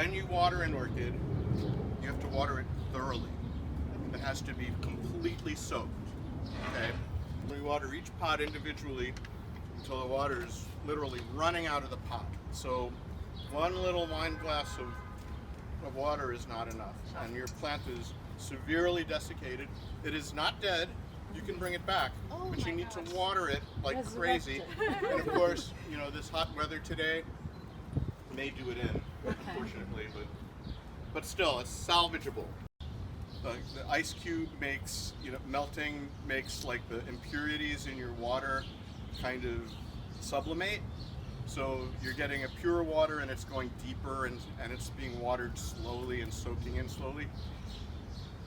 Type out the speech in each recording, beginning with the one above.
when you water an orchid, you have to water it thoroughly. It has to be completely soaked. Okay? We water each pot individually until the water is literally running out of the pot. So one little wine glass of water is not enough, and your plant is severely desiccated. It is not dead. You can bring it back, but you need to water it like crazy. And of course, you know, this hot weather today may do it in, unfortunately, but still, it's salvageable. The ice cube makes, you know, melting makes like the impurities in your water kind of sublimate. So you're getting a pure water and it's going deeper and it's being watered slowly and soaking in slowly.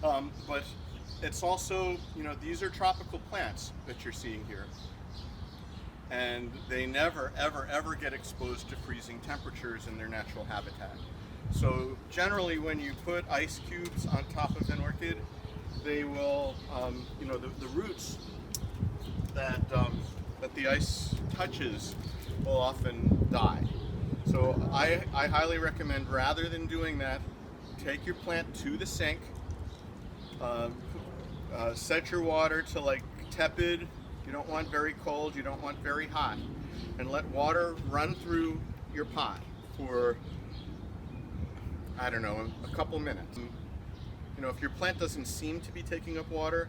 But it's also, you know, these are tropical plants that you're seeing here. And they never, ever, ever get exposed to freezing temperatures in their natural habitat. So generally when you put ice cubes on top of an orchid, they will, you know, the roots that the ice touches will often die. So I highly recommend, rather than doing that, take your plant to the sink, set your water to like tepid. You don't want very cold, you don't want very hot, and let water run through your pot for, I don't know, a couple minutes. You know, if your plant doesn't seem to be taking up water,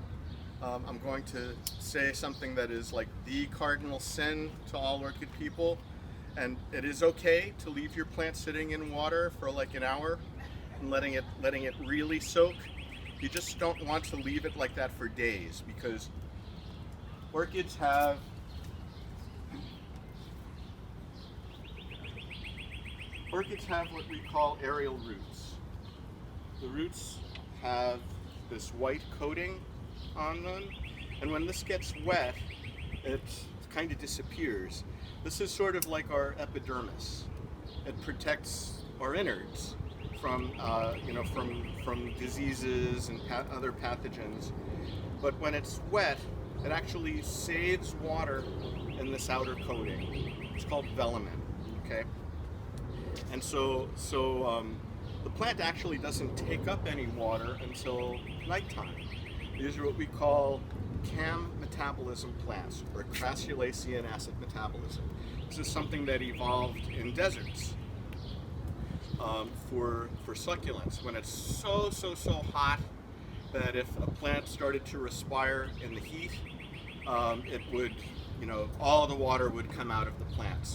I'm going to say something that is like the cardinal sin to all orchid people, and it is okay to leave your plant sitting in water for like an hour and letting it really soak. You just don't want to leave it like that for days, because orchids have what we call aerial roots. The roots have this white coating on them, and when this gets wet, it kind of disappears. This is sort of like our epidermis. It protects our innards from, you know, from diseases and other pathogens. But when it's wet, it actually saves water in this outer coating. It's called velamen. Okay, and so the plant actually doesn't take up any water until nighttime. These are what we call CAM metabolism plants, or crassulacean acid metabolism. This is something that evolved in deserts for succulents. When it's so hot that if a plant started to respire in the heat, it would, you know, all the water would come out of the plants.